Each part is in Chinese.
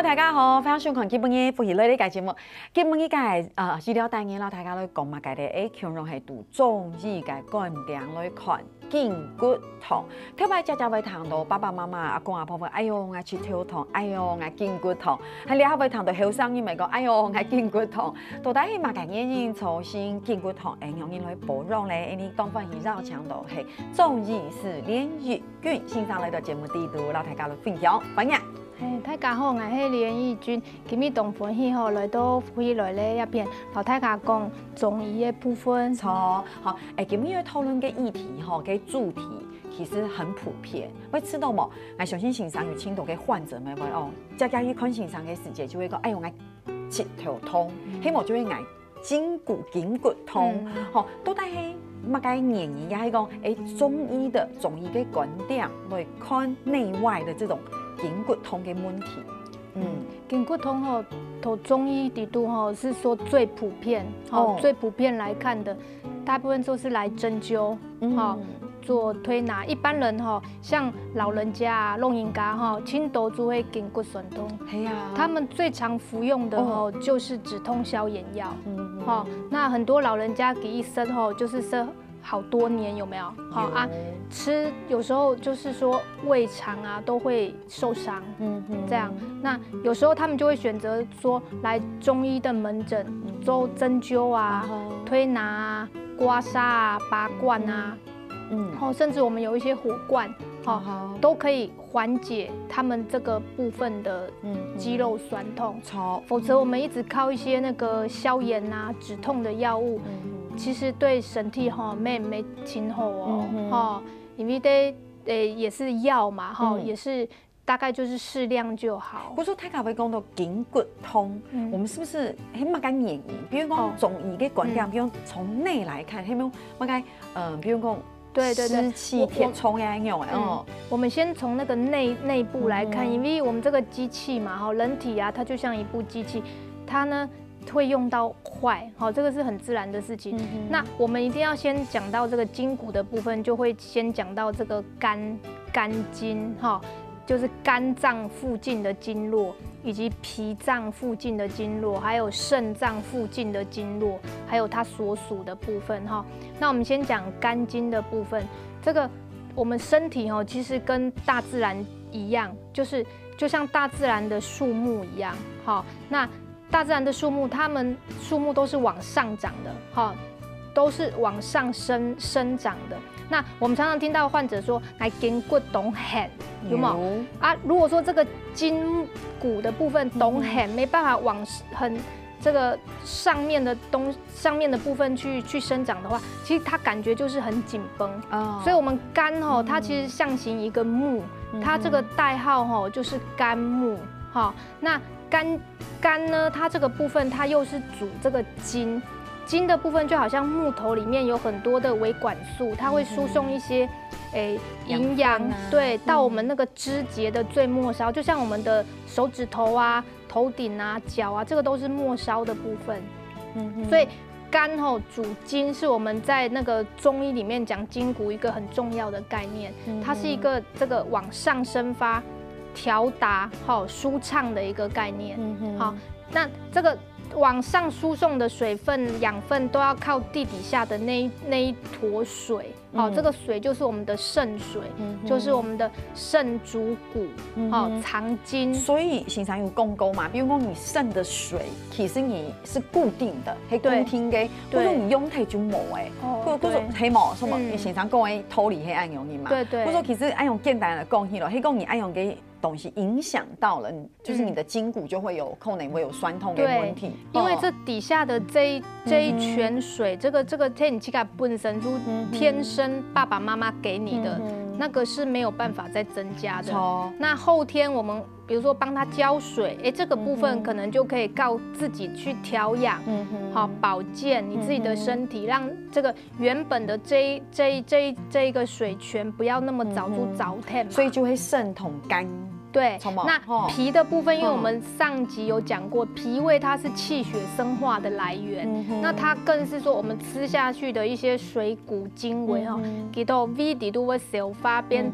大家好，欢迎收看今晡日福喜类的节目。今晡日资料单元啦，大家来讲嘛，家的强融系读中医嘅观点来看筋骨痛。特别家会谈到爸爸妈妈、阿公阿婆，哎呦我膝头痛，哎呦我筋骨痛，还你还会谈到后生人咪讲，哎呦我筋骨痛。到底係乜嘅原因造成筋骨痛？影響人來保養咧？因為當番係繞強度係中醫師連玉君先生來到節目地度，老大家來分享，歡迎。大家好，我係連義君。今日同歡喜吼來到福喜來咧一邊，同大家講中醫嘅部分。錯，好，今日要討論嘅議題吼，嘅主題其實很普遍。會知道冇？我相信先生有聽到嘅患者咪話哦，家家一看先生嘅時節就會講，哎呦我膝頭痛，希望就會嗌筋骨痛，吼，到底係乜嘅原因？也係講中醫嘅觀點來看內外的這種筋骨痛嘅問題。筋骨痛吼，從中醫角度吼是說最普遍，最普遍來看的，大部分都是來針灸，做推拿。一般人吼，像老人家啊、老人家吼，輕度就會筋骨痠痛。係啊，他們最常服用的吼就是止痛消炎藥。那很多老人家給一生吼就是生好多年，有沒有？好啊，吃有時候就是說胃腸啊都會受傷，這樣。那有時候他們就會選擇說來中醫的門診做針灸啊、推拿啊、刮痧啊、拔罐啊，甚至我們有一些火罐，都可以緩解他們這個部分的肌肉痠痛。否則我們一直靠一些那個消炎啊、止痛的藥物。其實對身體沒挺好哦，因為也是藥嘛，也是大概就是適量就好。不過大家會講到筋骨痛，我們是不是係乜嘅原因？比如講中醫嘅觀點，比如從內來看，係咪乜嘅比如講濕氣填充呀那種我們先從那個內部來看，因為我們這個機器嘛，人體啊，它就像一部機器，它呢會用到壞，這個是很自然的事情。那我們一定要先講到這個筋骨的部分，就會先講到這個肝經，就是肝臟附近的經絡，以及脾臟附近的經絡，還有腎臟附近的經絡，還有它所屬的部分。那我們先講肝經的部分，這個我們身體其實跟大自然一樣，就像大自然的樹木一樣，那大自然的樹木，它們樹木都是往上長的，都是往上生長的。那我們常常聽到患者說，來筋骨痛很，有沒有啊？如果說這個筋骨的部分痛很，沒辦法往這個上面的部分去生長的話，其實它感覺就是很緊繃。所以我們肝它其實象形一個木，它這個代號就是肝木。那肝呢，它這個部分它又是主這個筋的部分，就好像木頭裡面有很多的維管束，它會輸送一些營養，對，到我們那個肢節的最末梢，就像我們的手指頭啊、頭頂啊、腳啊，這個都是末梢的部分。所以肝主筋，是我們在那個中醫裡面講筋骨一個很重要的概念，它是一個這個往上生發、調達舒暢的一個概念。那這個往上輸送的水分、養分都要靠地底下的那一坨水。這個水就是我們的腎水，就是我們的腎主骨，藏精。所以先生有講過嘛，比如講你腎的水，其實你是固定的，係固定嘅，嗰種你用體就冇誒，嗰種係冇什麼？你先生講嘅脫離係按用嘅嘛，嗰種其實按用簡單嚟講起咯，係講你按用嘅東西影響到了，就是你的筋骨就會有可能會有酸痛嘅問題。因為這底下的這一泉水，這個天氣嘅本身就天生爸爸媽媽給你的，那個是沒有辦法再增加的。那後天我們比如说帮它浇水，这个部分可能就可以靠自己去调养，好保健你自己的身体，让这个原本的这一个水泉不要那么早就糟蹋嘛，所以就会渗透干。对，那脾的部分，因为我们上集有讲过，脾胃它是气血生化的来源，那它更是说我们吃下去的一些水谷精微哈，给到 V 底度会消化变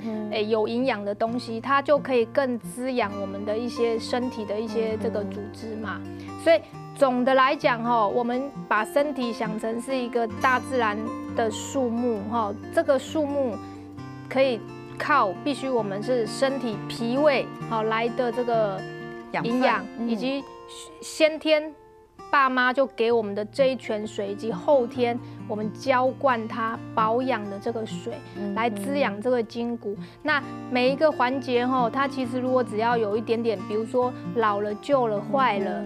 有营养的东西，它就可以更滋养我们的一些身体的一些这个组织嘛。所以总的来讲哈，我们把身体想成是一个大自然的树木哈，这个树木可以必须我们是身体脾胃好来的这个营养，以及先天爸妈就给我们的这一泉水，以及后天我们浇灌它保养的这个水，来滋养这个筋骨。那每一个环节它其实如果只要有一点点，比如说老了、旧了、坏了，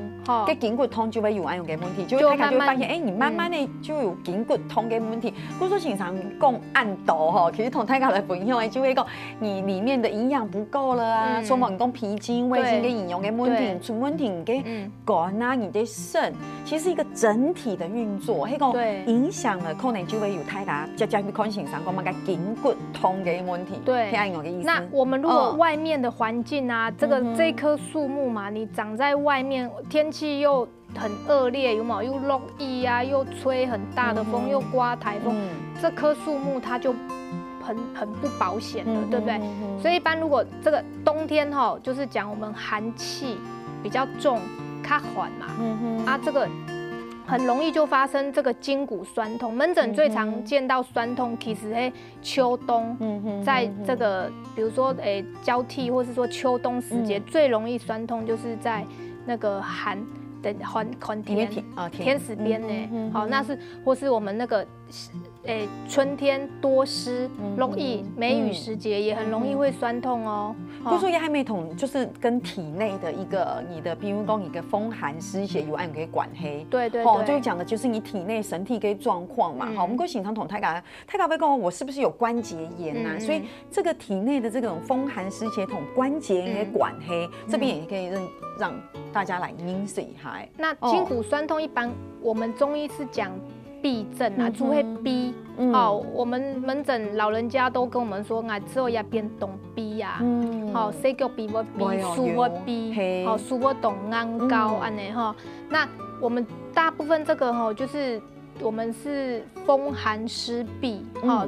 这筋骨痛就会有安样的问题，就会发现，你慢慢的就有筋骨痛的问题。我说经常讲按度其实同大家来分享的就会讲，你里面的营养不够了啊，所以我们讲脾经、胃经跟营养的问题出问题，你的肝啊、你的肾，其实是一个整体的运作，那个影响了可能就会有大家直接去看先生讲嘛个筋骨痛的问题，对，听我的意思。那我们如果外面的环境啊，这棵树木嘛，你长在外面，天气又很恶劣，有没有？又落雨啊，又吹很大的风，又刮台风，这棵树木它就很不保险了，对不对？所以一般如果这个冬天就是讲我们寒气比较重，较缓嘛，这个很容易就发生这个筋骨酸痛。门诊最常见到酸痛，其实秋冬，在这个比如说交替或是说秋冬时节，最容易酸痛就是在那个寒天时边呢，好，那是或是我们那个春天多湿、容易梅雨时节也很容易会酸痛哦。不说也还没同，就是跟体内的一个你的，比如说一个风寒湿邪有按可以管黑。对对对，就讲的就是你体内身体的状况嘛。好，我们过经常同太嘎会讲我是不是有关节炎啊？所以这个体内的这种风寒湿邪同关节也管黑，这边也可以让大家来认识一下。那筋骨酸痛一般我们中医是讲痹症啊，就会痹。我们门诊老人家都跟我们说，之后要变动痹呀，谁叫痹我痹，输我痹，输我动安高安尼哈。那我们大部分这个就是我们是风寒湿痹，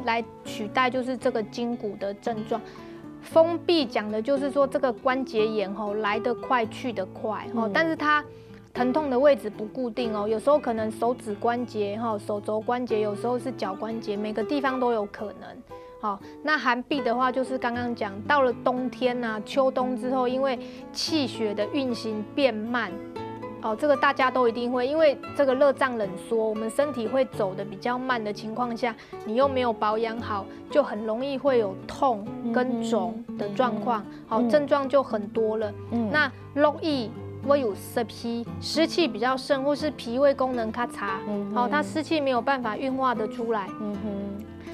来取代就是这个筋骨的症状。风痹讲的就是说这个关节炎来得快去得快，但是它疼痛的位置不固定哦，有时候可能手指关节、手肘关节，有时候是脚关节，每个地方都有可能。好，那寒痹的话，就是刚刚讲到了冬天啊、秋冬之后，因为气血的运行变慢，这个大家都一定会，因为这个热胀冷缩，我们身体会走的比较慢的情况下，你又没有保养好，就很容易会有痛跟肿的状况，好，症状就很多了。那落雨会有湿气比较盛，或是脾胃功能较差，它湿气没有办法运化的出来，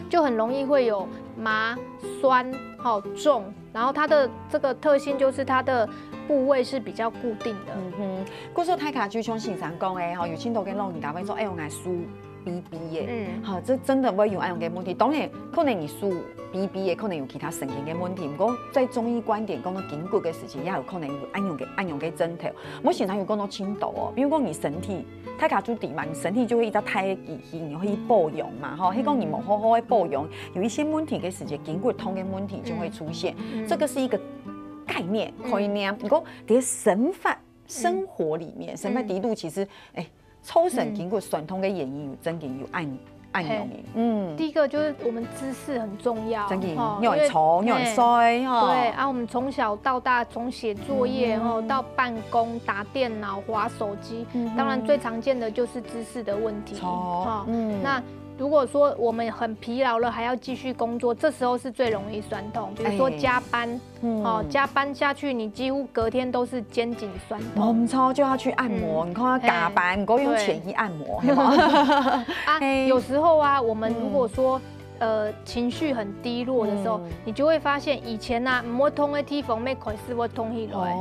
就很容易会有麻酸重，然后它的这个特性就是它的部位是比较固定的。故说太卡就像先生讲的有青头跟老人家会说，我爱输 BB 的，这真的会有安样的问题。当然，可能你输 BB 的，可能有其他神经的问题。不过在中医观点讲到筋骨的事情，也有可能有安样的症头。我现在有讲到青头哦，比如讲你身体太卡住底嘛，你身体就会一直太记忆，你会保养嘛，迄讲你冇好好的保养，有一些问题的时节，筋骨痛的问题就会出现。这个是一个概念，不过在生活里面，生活底度其实抽神筋骨酸痛的原因有真嘅有按用的。第一个就是我们姿势很重要，真嘅有人坐，有人摔对啊，我们从小到大，从写作业到办公、打电脑、滑手机，当然最常见的就是姿势的问题。那如果说我们很疲劳了，还要继续工作，这时候是最容易酸痛。比如说加班，加班下去，你几乎隔天都是肩颈酸痛。就要去按摩，你看他加班，唔够用前一按摩，有时候啊，我们如果说情绪很低落的时候，你就会发现以前啊，唔会痛的地方，没开始会痛起来。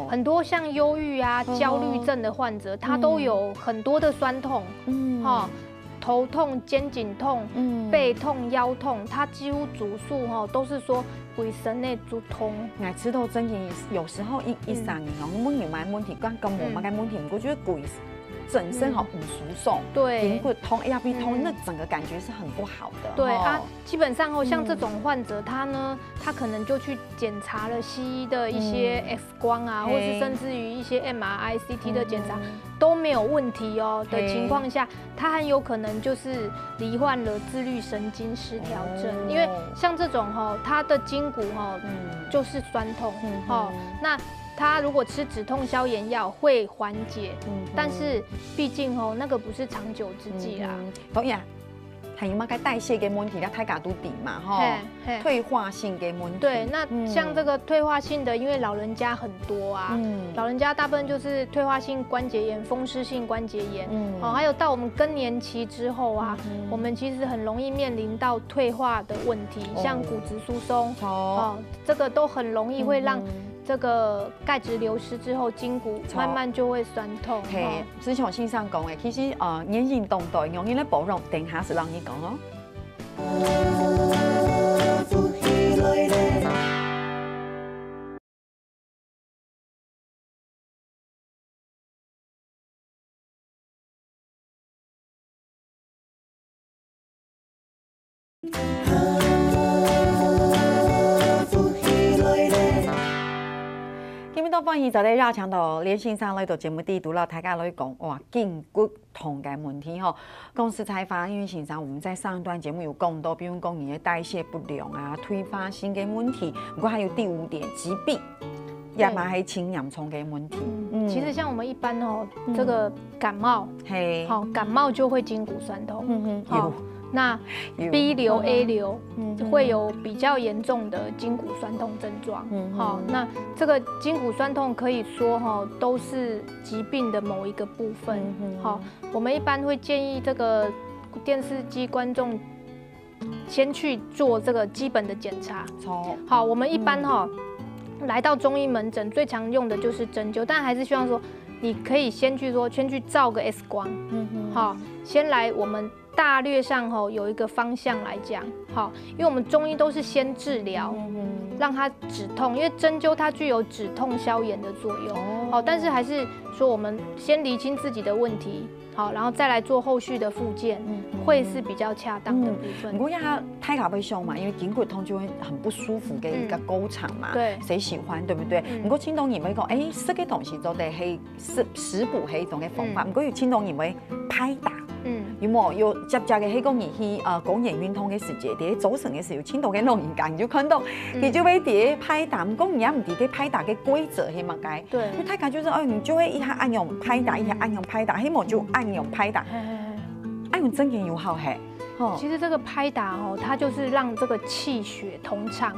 很多像忧郁啊、焦虑症的患者，他都有很多的酸痛，头痛、肩颈痛、背痛、腰痛，他几乎主诉都是说规身内主痛。爱吃豆真言有时候一上瘾哦，我们有买问题，跟我们该问题，我觉得鬼整身好不舒爽，对，筋骨痛、腰痛，那整个感觉是很不好的。对啊，基本上像这种患者，他可能就去检查了西医的一些 X 光啊，或是甚至于一些 MRI、CT 的检查都没有问题的情况下，他很有可能就是罹患了自律神经失调症。因为像这种他的筋骨就是酸痛那。他如果吃止痛消炎药会缓解，但是毕竟那个不是长久之计啦。当然，还有嘛该代谢嘅问题，太加都底嘛退化性嘅问题。对，那像这个退化性的，因为老人家很多啊，老人家大部分就是退化性关节炎、风湿性关节炎，还有到我们更年期之后啊，我们其实很容易面临到退化的问题，像骨质疏松，这个都很容易会让。这个钙质流失之后，筋骨慢慢就会酸痛。嘿，之前我线上讲的，其实年运动对容易咧保养，等下是让你讲哦。欢迎就咧绕墙度连线上来到节目第一读了，大家来讲哇筋骨痛嘅问题公司采访，因为线上我们在上一段节目有讲到，比如讲你的代谢不良啊、退化性嘅问题，不过还有第5点疾病，也嘛系轻严重嘅问题。其实像我们一般这个感冒，感冒就会筋骨酸痛，那 B 流、A 流会有比较严重的筋骨酸痛症状。那这个筋骨酸痛可以说都是疾病的某一个部分。我们一般会建议这个电视机观众先去做这个基本的检查。好，我们一般来到中医门诊最常用的就是针灸，但还是希望说你可以先去照个 X 光。先来我们。大略上有一个方向来讲，因为我们中医都是先治疗，让它止痛，因为针灸它具有止痛消炎的作用。但是还是说我们先厘清自己的问题，然后再来做后续的复健，会是比较恰当的部分。不过要太卡被凶嘛，因为筋骨痛就会很不舒服嘅一个沟场嘛，对，谁喜欢对不对？不过青东认为讲，食嘅东西都得系食补系一种嘅方法，不过有青东认为拍打。有冇有接嘅喺講而去講人運動嘅時節，喺早晨嘅時候，青島嘅老人家就看到，佢就會喺拍打，唔講而家唔啲拍打嘅規則係乜嘢？對，因為大家就是你就會一下按用拍打，一下按用拍打，希望就按用拍打，按用真嘅有效係。其实这个拍打它就是让这个气血通畅。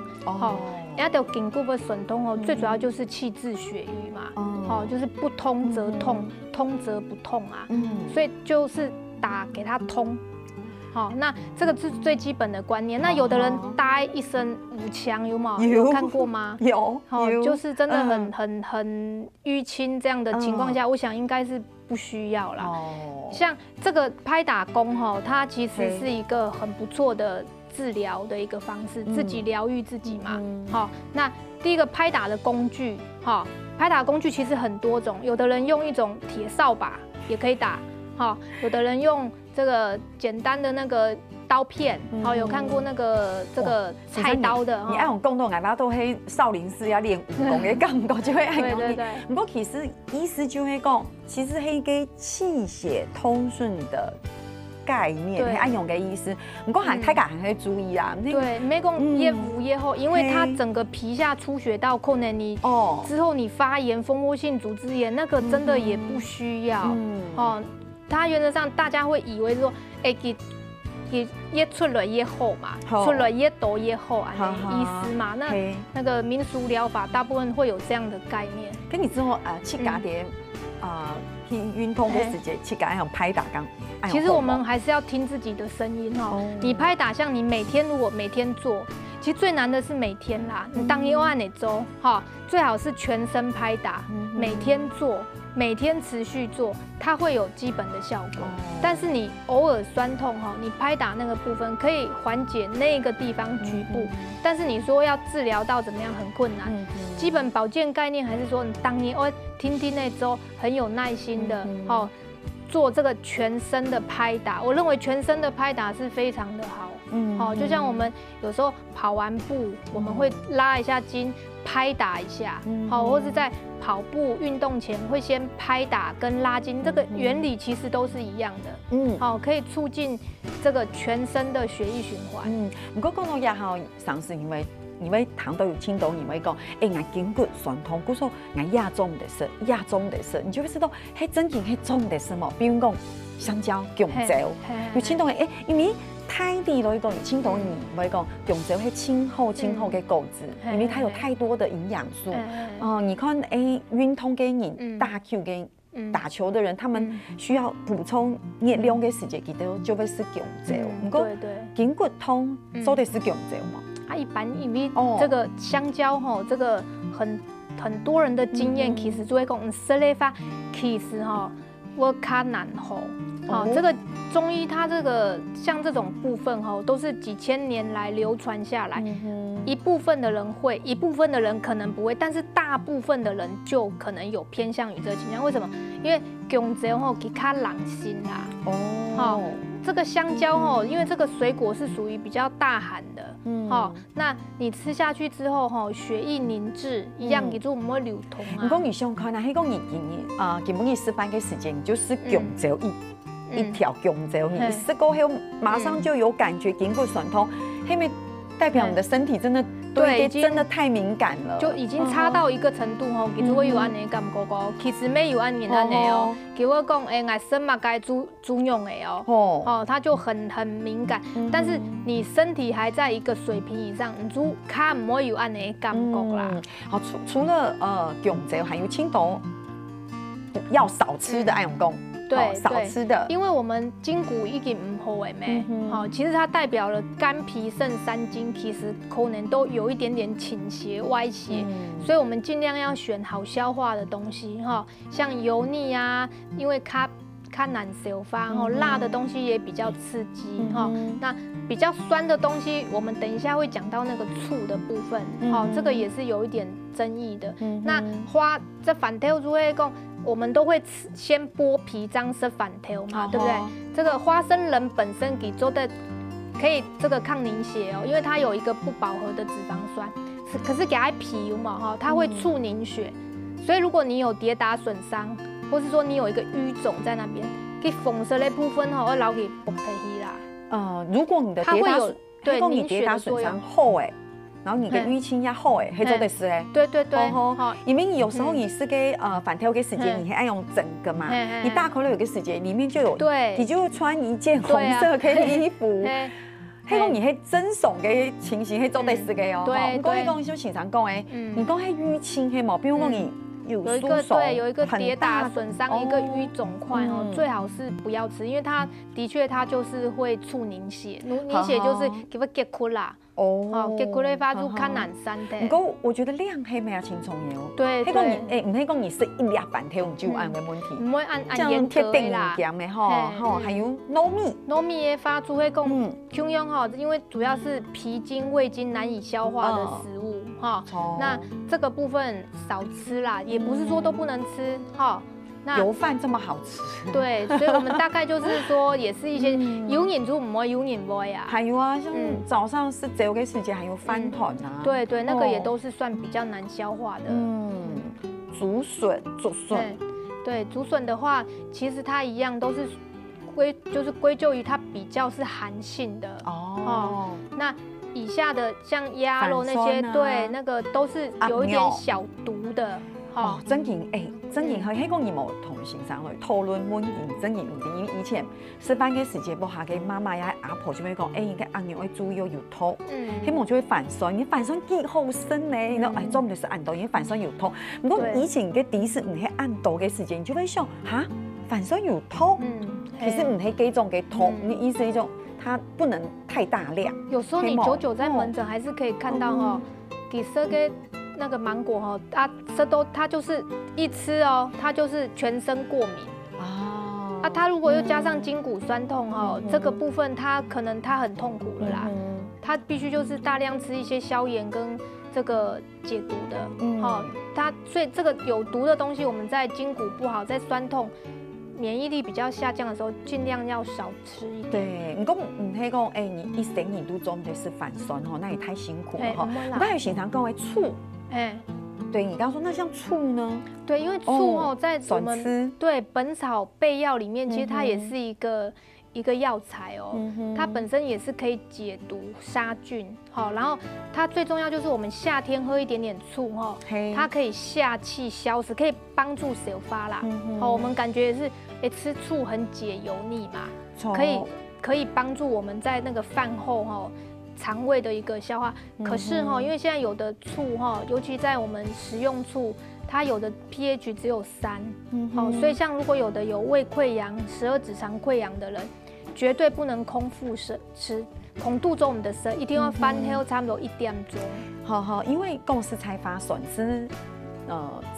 人家的筋骨的损痛最主要就是气滞血瘀嘛。就是不通则痛，通则不痛啊。所以就是打给它通。那这个是最基本的观念。那有的人搭一身武枪，有吗？有看过吗？有。就是真的很淤青这样的情况下，我想应该是不需要啦。像这个拍打功它其实是一个很不错的治疗的一个方式，自己疗愈自己嘛。那第一个拍打的工具，拍打工具其实很多种，有的人用一种铁扫把也可以打，有的人用这个简单的那个刀片，有看过那个这个菜刀的。你爱用共同爱把都喺少林寺要练武功嘅感觉，就会爱用。对。不过其实医师就会讲，其实係個氣血通順的概念，係愛用嘅意思。不過還大家還可以注意啊。對，沒講越敷越厚，因為它整個皮下出血到可能你之後你發炎、蜂窩性組織炎，那個真的也不需要。它原則上大家會以為說，越出來越厚嘛，出來越多越厚啊，意思嘛。那個民俗療法大部分會有這樣的概念。跟你之後去加啲去运动的时间，去改样拍打刚。其实我们还是要听自己的声音哦。你拍打，像你如果每天做，其实最难的是每天啦。你当一按哪周哈，最好是全身拍打，每天做。每天持续做，它会有基本的效果。但是你偶尔酸痛哈，你拍打那个部分可以缓解那个地方局部。但是你说要治疗到怎么样很困难。基本保健概念还是说，你当你听那周很有耐心的哦，做这个全身的拍打。我认为全身的拍打是非常的好。好，就像我们有时候跑完步，我们会拉一下筋，拍打一下，好，或是在跑步运动前会先拍打跟拉筋，这个原理其实都是一样的。好，可以促进这个全身的血液循环。不过讲到也好，上次因为糖都有青豆，你会讲，俺筋骨酸痛，故说俺亚中的事，你就会知道，嘿，真正嘿重的是么？比如讲香蕉、香蕉，有青豆的，因为太低了一个青豆，你不会讲香蕉是轻厚的果子，因为它有太多的营养素。你看，运动的人、打球的打球的人，他们需要补充热量的时间，记得就会是香蕉。不过筋骨痛做的是香蕉嘛？一般因为这个香蕉吼，这个很多人的经验其实就会讲，色类法其实吼我较难吼。好，这个中医它这个像这种部分哈，都是几千年来流传下来，一部分的人会，一部分的人可能不会，但是大部分的人就可能有偏向于这个倾向。为什么？因为香蕉吼比较冷心啦。好，这个香蕉吼，因为这个水果是属于比较大寒的，那你吃下去之后吼，血液凝滞，一样记住唔会流通啊。不过你想看，那迄个你基本你示范的时间，你就是香蕉一条香蕉，你吃过后马上就有感觉，筋骨酸痛，因为代表你的身体真的对真的太敏感了，就已经差到一个程度吼。其实我有安尼感觉过，其实没有安尼哦。给我讲，我身嘛该煮用的哦，它就很敏感。但是你身体还在一个水平以上，你煮卡唔会有安尼感觉啦。好，除了香蕉还有青豆，要少吃的，爱用讲。对，少吃的，因为我们筋骨已经唔好诶咩，好，其实它代表了肝脾肾三经，其实可能都有一点点倾斜歪斜，所以我们尽量要选好消化的东西哈，像油腻啊，因为它难消化哈，辣的东西也比较刺激哈，那比较酸的东西，我们等一下会讲到那个醋的部分，好，这个也是有一点争议的。那这反跳就会讲。我们都会先剥皮，张吃反条嘛，对不对？这个花生仁本身给做的可以这个抗凝血哦，因为它有一个不饱和的脂肪酸，可是给它皮嘛哈，它会促凝血，所以如果你有跌打损伤，或是说你有一个淤肿在那边，给缝色的部分哈，会老给剥开去啦。如果你的跌打凝血的损伤后然后你的淤青压厚黑做的是对，因为有时候你是给反跳给时间，你还爱用整个嘛，你大口的有个时间里面就有，你就穿一件红色的衣服，黑讲你黑增耸嘅情形，黑做的是嘅哦，不过黑讲就经常讲你讲黑淤青黑毛，比如讲你有一个跌打损伤，一个淤肿块哦，最好是不要吃，因为它的确它就是会促凝血，凝血就是给它结骨啦。结骨类发出较难删的。不过我觉得量黑没有轻松的哦。对，黑讲你唔黑讲你是一粒半条你就有安的问题，唔会按严格的啦。还有糯米的发出会讲中央哈，因为主要是脾经胃经难以消化的食物哈，那这个部分少吃啦，也不是说都不能吃哈。油饭这么好吃，对，所以我们大概就是说，也是一些油饮煮唔会油饮味呀。还有啊，像早上是早个时间还有饭团啊，对，那个也都是算比较难消化的。竹笋，对，竹笋的话，其实它一样都是归咎于它比较是寒性的那以下的像鸭肉那些，对，那个都是有一点小毒的。真嘅，真嘅，佢喺講義務同先生去討論滿言真言因為以前示範嘅時節，我下嘅媽媽呀阿婆就會講，應該按牛嘅豬肉有土，希望就會反酸，你反酸幾好生咧，然後做唔到是按到，因為反酸有土。不過以前嘅第一次唔係按到嘅時間，你就會想嚇。反酸有痛，其实唔係幾種嘅痛，你意思一種它不能太大量。有时候你久久在门诊还是可以看到哈，给色给那个芒果哈，这都它就是一吃哦，它就是全身过敏啊。它如果又加上筋骨酸痛哈，这个部分它可能它很痛苦了啦，它必须就是大量吃一些消炎跟这个解毒的，所以这个有毒的东西，我们在筋骨不好，在酸痛。免疫力比较下降的时候，尽量要少吃一点。对，唔讲唔係講，你一整年都中就是反酸哈，那也太辛苦了哈。我剛才經常講為醋，对你剛剛說，那像醋呢？对，因為醋哦，在我們對《本草備藥》裡面，其實它也是一個藥材哦，它本身也是可以解毒殺菌，好，然後它最重要就是我們夏天喝一點點醋哈，它可以下氣消食，可以幫助手發啦。好，我們感覺也是，吃醋很解油膩嘛，可以幫助我們在那個飯後哈。腸胃的一個消化，可是哈，因為現在有的醋哈，尤其在我們食用醋，它有的 pH 只有3，所以像如果有的有胃潰瘍、12指腸潰瘍的人，絕對不能空腹吃，空肚中我們的舌一定要翻開差不多1點鐘。好，因為公司才發筍絲。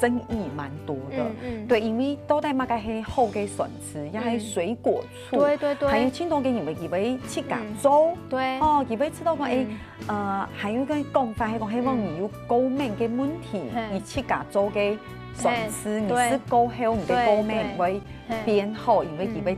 爭議蠻多的，對，因為到底嘛個係好嘅筍絲，也係水果醋，對，還有青島嘅以為七甲粥，對，以為吃到講還有個講法係講希望你有高敏嘅問題，而七甲粥嘅筍絲你是高好，你的高敏會變好，因為以為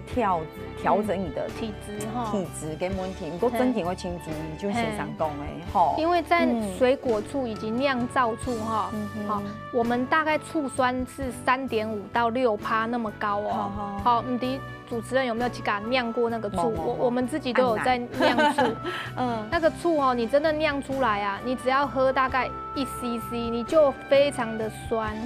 調整你的體質嘅問題，如果真係會請注意，就先生講誒，吼，因為在水果醋以及釀造醋哈，好，我們大概醋酸是3.5到6%那麼高哦，好，主持人有沒有去給釀過那個醋？我們自己都有在釀醋，那個醋哦，你真的釀出來啊，你只要喝大概1cc，你就非常的酸，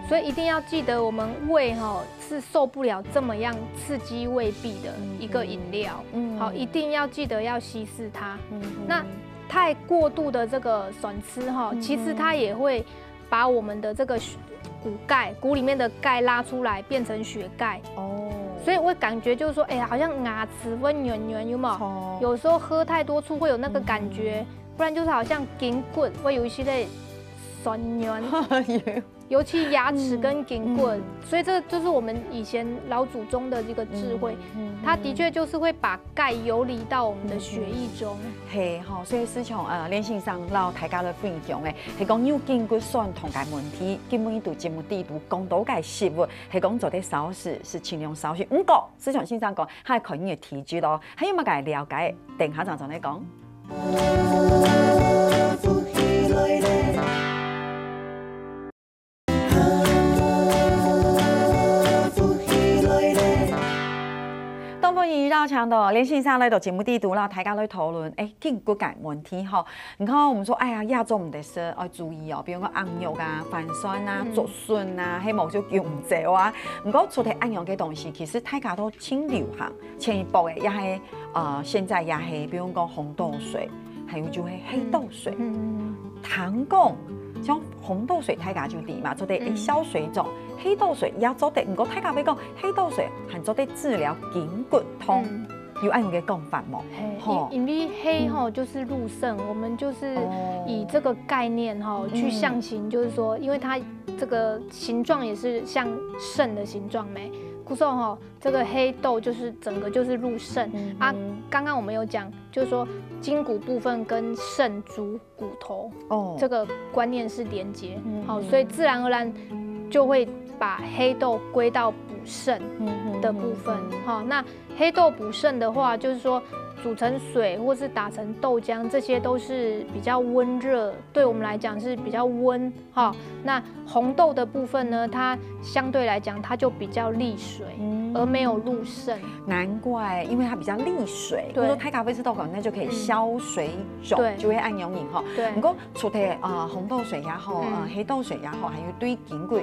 所以一定要記得我們胃是受不了這麼樣刺激胃壁的一個飲料，好，一定要記得要稀釋它。那太過度的這個筍絲其實它也會把我們的這個骨裡面的鈣拉出來，變成血鈣。所以我感覺就是說，好像牙齒會軟軟，有沒有？有時候喝太多醋會有那個感覺，不然就是好像筋骨會有一些的酸軟，尤其牙齒跟筋骨，所以這就是我們以前老祖宗的這個智慧，它的確就是會把鈣游離到我們的血液中。係吼，所以師從連線上老大家來分享嘅，係講有筋骨酸痛嘅問題，根本度節目地度講到嘅食物，係講做啲少事是盡量少許。唔過師從先生講，係可以提舉咯，還有乜嘅了解？等下就嚟講。東方醫療強的連線上來到節目地圖啦，大家來討論筋骨嘅問題哈。你看我們說，亞洲唔得食，要注意哦，比如講紅肉啊、泛酸啊、竹筍啊，希望就用唔着啊。唔過除咗紅肉嘅東西，其實大家都挺流行，前一步嘅也係現在也係，比如講紅豆水，還有就係黑豆水。糖講像紅豆水大家就啲嘛，做啲消水腫。黑豆水也做得，唔過大家會講黑豆水係做得治療筋骨痛，有按嘅講法冇？因為黑就是入腎，我們就是以這個概念去象形，就是說，因為它這個形狀也是像腎的形狀沒？故說這個黑豆就是整個就是入腎啊。剛剛我們有講，就是說筋骨部分跟腎主骨頭，這個觀念是連結，所以自然而然就會把黑豆歸到補腎的部分。那黑豆補腎的話，就是說煮成水或是打成豆漿，這些都是比較溫熱，對我們來講是比較溫。那紅豆的部分呢，它相對來講它就比較利水，而沒有入腎。難怪，因為它比較利水。對，太咖啡是豆粉，那就可以消水腫，就會按用飲哈。對。不過除咗紅豆水也好，黑豆水也好，還有對筋骨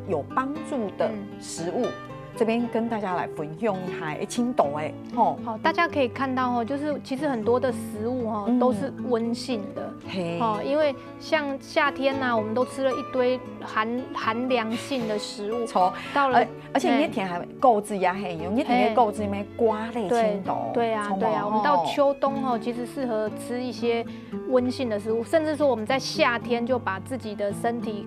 有幫助的食物。这边跟大家来分享一下青岛哎，吼，好，大家可以看到哦，就是其实很多的食物哦都是温性的，哦，因为像夏天呐，我们都吃了一堆寒凉性的食物，到了，而且那天还购置也很用，那天的购置咩瓜类青岛，对啊，我们到秋冬哦，其实适合吃一些温性的食物，甚至说我们在夏天就把自己的身体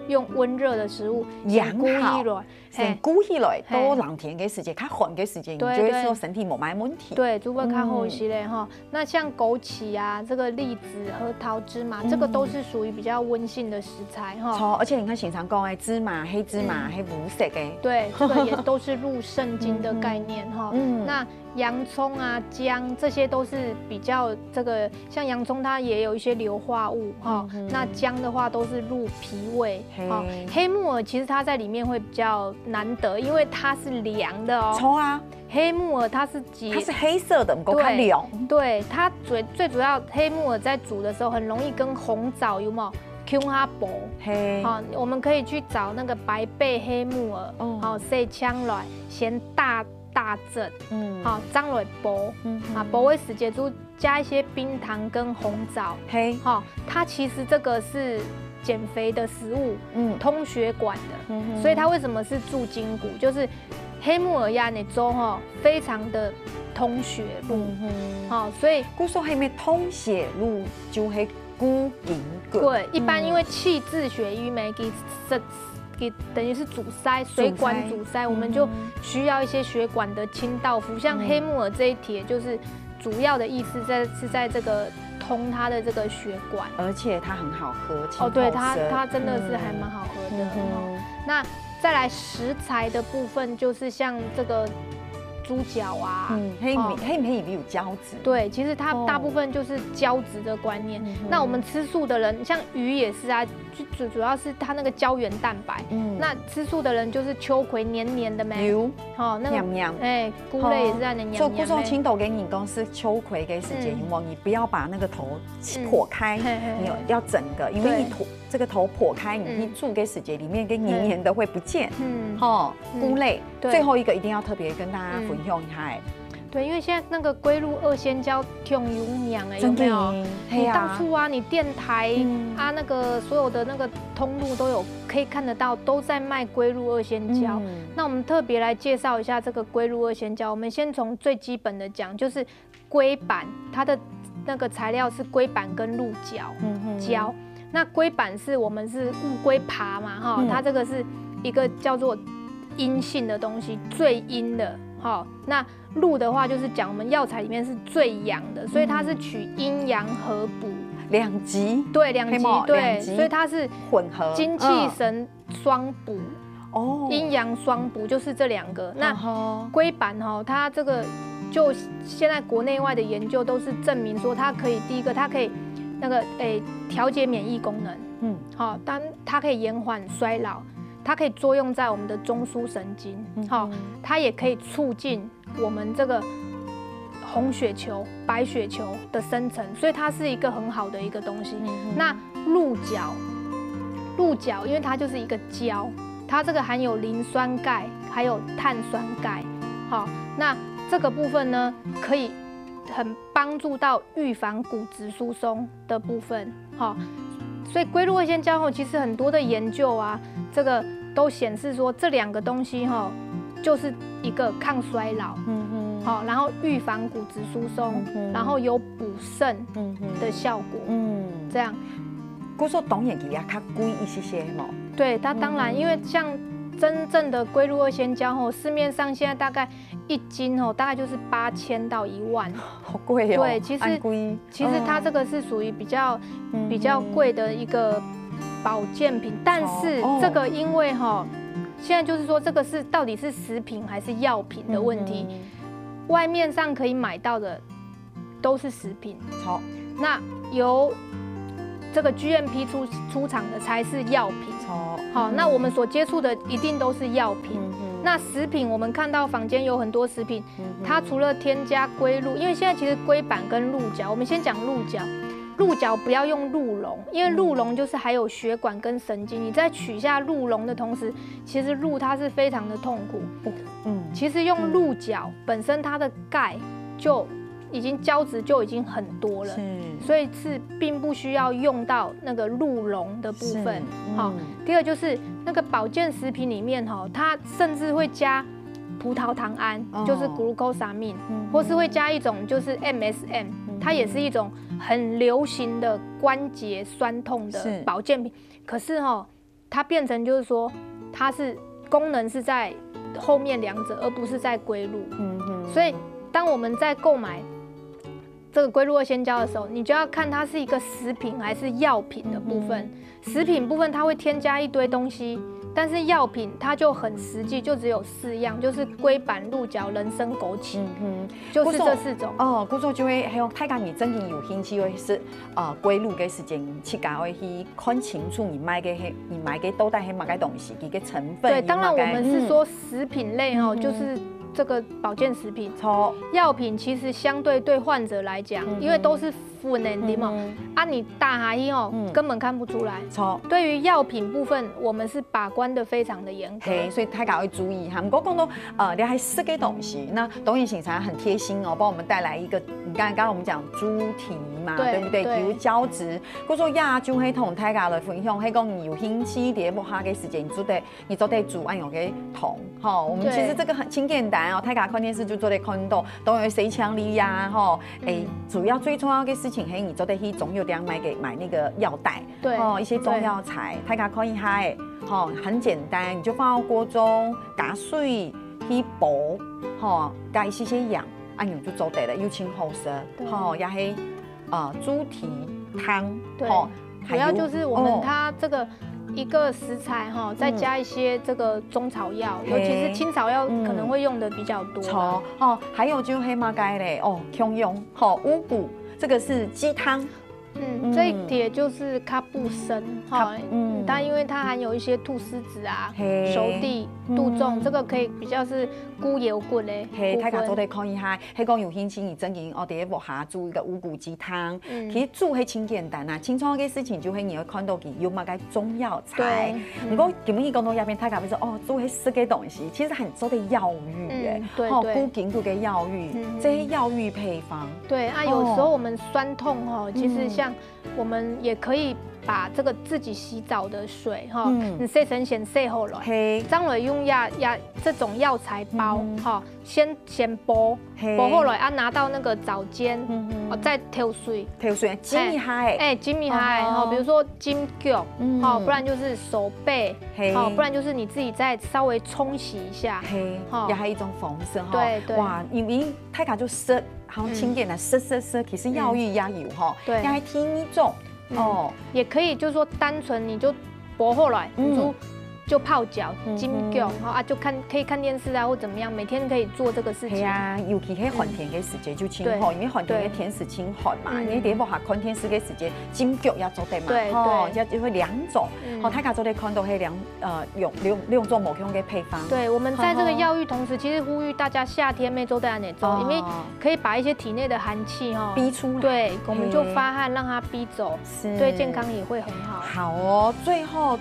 用温热的食物养好，先鼓起来，多冷天嘅时间，较寒嘅时间，你就会说身体冇乜问题。对，如果较好一些嘞哈。那像枸杞啊，这个栗子、核桃、芝麻，这个都是属于比较温性的食材哈。而且你看，经常讲的芝麻、黑芝麻、黑无色嘅，对，这个也都是入圣经的概念哈。那洋葱啊、姜这些都是比较这个，像洋葱它也有一些硫化物哈。那姜的话都是入脾胃。黑木耳其实它在里面会比较难得，因为它是凉的哦。错啊，黑木耳它是黑色的，不够它凉。对，它最主要黑木耳在煮的时候很容易跟红枣有没有？Q 它薄。好，我们可以去找那个白背黑木耳，好细枪来，先大阵，好张来薄，薄的时间就加一些冰糖跟红枣。好，它其实这个是减肥的食物，通血管的，所以它为什么是助筋骨？就是黑木耳鸭你粥哈，非常的通血路，好，所以古说黑咩通血路就系固筋骨。对，一般因为气滞血瘀没给等于是阻塞，水管阻塞，我们就需要一些血管的清道夫。像黑木耳这一帖，就是主要的意思是在这个通它的这个血管，而且它很好喝。哦，对，它真的是还蛮好喝的。那再来食材的部分，就是像这个猪脚啊，黑里面有胶质。对，其实它大部分就是胶质的观念。那我们吃素的人，像鱼也是啊，主要是它那个胶原蛋白。那吃素的人就是秋葵黏黏的没？有，那个黏，菇类也是在那黏黏。所以古说青豆给你公司秋葵给时间，你不要把那个头破开，你要整个，因为你这个头破开，你一煮给时间里面跟黏黏的会不见。菇类，最后一个一定要特别跟大家分享一下。对，因为现在那个龟鹿二仙胶挺有名哎，有没有？你到处啊，你电台啊，那个所有的那个通路都有可以看得到，都在卖龟鹿二仙胶。那我们特别来介绍一下这个龟鹿二仙胶。我们先从最基本的讲，就是龟板，它的那个材料是龟板跟鹿角胶。那龟板是我们是乌龟爬嘛哈，它这个是一个叫做阴性的东西，最阴的。好，那鹿的话就是讲我们药材里面是最阳的，所以它是取阴阳合补，两极，对，两极，对，所以它是混合，精气神双补，阴阳双补就是这两个。那龟板哈，它这个就现在国内外的研究都是证明说它可以，第一个它可以那个调节免疫功能，好，但它可以延缓衰老。它可以作用在我们的中枢神经，它也可以促进我们这个红血球、白血球的生成，所以它是一个很好的一个东西。那鹿角，因为它就是一个胶，它这个含有磷酸钙，还有碳酸钙，那这个部分呢，可以很帮助到预防骨质疏松的部分，所以龟鹿二仙胶后，其实很多的研究啊，这个都显示说这两个东西就是一个抗衰老，然后预防骨质疏松，然后有补肾的效果，这样。古说当然也较贵一些嘛。对，它当然，因为像真正的龟鹿二仙胶市面上现在大概1斤大概就是8000到1万，好贵哦。对，其实它这个是属于比较贵的一个保健品，但是这个因为现在就是说这个是到底是食品还是药品的问题，外面上可以买到的都是食品，那由这个 GMP 出厂的才是药品。好，那我们所接触的一定都是药品。那食品，我们看到坊间有很多食品，它除了添加龟鹿，因为现在其实龟板跟鹿角，我们先讲鹿角，鹿角不要用鹿茸，因为鹿茸就是还有血管跟神经，你在取下鹿茸的同时，其实鹿它是非常的痛苦。其实用鹿角本身它的钙就已经胶质就已经很多了，所以是并不需要用到那个鹿茸的部分。好，第二就是那个保健食品里面哈，它甚至会加葡萄糖胺，就是 glucosamine，或是会加一种就是 MSM，它也是一种很流行的关节酸痛的保健品。可是哈，它变成就是说，它是功能是在后面两者，而不是在龟鹿。所以当我们在购买这个龟鹿二仙胶的时候，你就要看它是一个食品还是药品的部分。食品部分它会添加一堆东西，但是药品它就很实际，就只有4样，就是龟板、鹿角、人参、枸杞，就是这4种。故作就会用大家你真正有兴趣，会是龟鹿嘅时间，去家会去看清楚你买嘅到底係乜嘅东西，佢嘅成分。对，当然我们是说食品类哈，就是这个保健食品。药品其实相对患者来讲，因为都是粉的对吗？你打下去根本看不出来。对于药品部分，我们是把关的非常的严格。所以大家要注意哈。不过讲到你还吃嘅东西，那董宇醒才很贴心哦，帮我们带来一个，你刚刚我们讲猪蹄嘛，对不对？有胶质。我说亚洲系同大家来分享，系讲你有兴趣啲摸下嘅时间，你做得煮按用嘅桶，哈。我们其实这个很简单哦，大家看电视就做得看到，都有谁强力呀，哈。主要最重要嘅事情係你做得去中药店买那个药袋，一些中药材，大家可以下，很简单，你就放到锅中，加水去煲，加一些盐，按样就做得了，又清好食，也係猪蹄汤，主要就是我们它这个一个食材再加一些这个中草药，尤其是青草药可能会用的比较多。还有就黑马钙嘞，姜用，五谷，这个是鸡汤。这一碟就是卡布参，它因为它含有一些菟丝子啊、熟地、杜仲，这个可以比较是菇油骨的。大家做得可以哈，迄讲有兴趣，你真紧第一步下煮一个五谷鸡汤，其实煮係真简单啊，清楚嘅事情就係你會看到佢有乜嘅中藥材。不過根本一講到入邊，大家會說煮係食嘅東西，其實很做的藥浴誒，菇緊菇嘅藥浴，這些藥浴配方。對啊，有時候我們酸痛其實像我們也可以把這個自己洗澡的水你洗成先洗好來，將來用這種藥材包先煲好來拿到那個澡間再調水浸一下浸一下比如說金腳不然就是手背不然就是你自己再稍微沖洗一下也係一種方式對哇，因為大家就濕好清潔的濕，其實藥浴也有也係添一種也可以就是說單純你就煲好來就泡腳、浸腳，就可以看電視啊，或怎麼樣，每天可以做這個事情。係啊，尤其喺寒天嘅時節就清好，因為寒天嘅天時清寒嘛，你第一步下看天時嘅時節，浸腳也做得嘛，就會兩種。大家做得看到係兩種唔同嘅配方。對，我們在這個藥浴同時，其實呼籲大家夏天每周都要做，因為可以把一些體內的寒氣逼出來。對，我們就發汗，讓它逼走，對健康也會很好。好哦，最後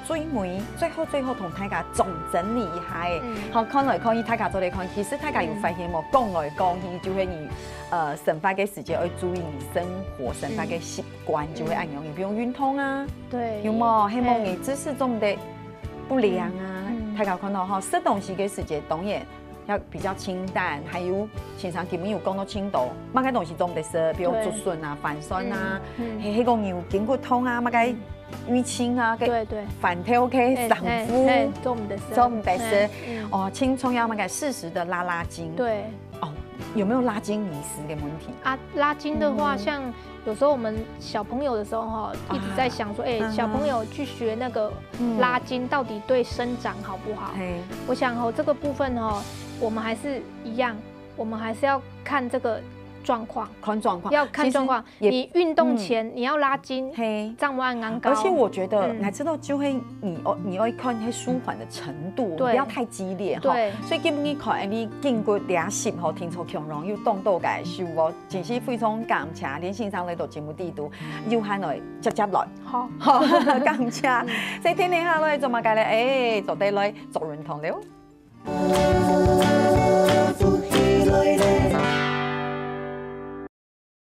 同大家總整理一下看來看去，大家做嚟看，其實大家有發現冇？講來講去，就係你生活嘅時間要注意你生活生活嘅習慣，就會按樣，你不用運動啊，對，有冇？希望你姿勢中的不良啊，大家看到食東西嘅時間，當然要比較清淡，還有經常基本有講到青豆，乜嘅東西都唔得食，比如竹筍啊、飯酸啊，係個牛筋骨痛啊，乜嘅。淤青啊，反跳 OK， 散膚都唔得食，青蔥要適時的拉筋。對，有沒有拉筋迷思的問題啊？拉筋的話，像有時候我們小朋友的時候一直在想說，小朋友去學那個拉筋到底對生長好不好？我想這個部分我們還是一樣，我們還是要看這個状况，看状况，要看状况。你运动前你要拉筋，胀不安高。而且我觉得，你知道就会你要看那舒缓的程度，不要太激烈哈。所以基本你看你筋骨俩湿吼，听说强容易动到解受哦，真是非常感谢连线上来到节目地度，有喊来接来，好，感谢。所以天天下来做嘛，介咧，坐低来做运动了。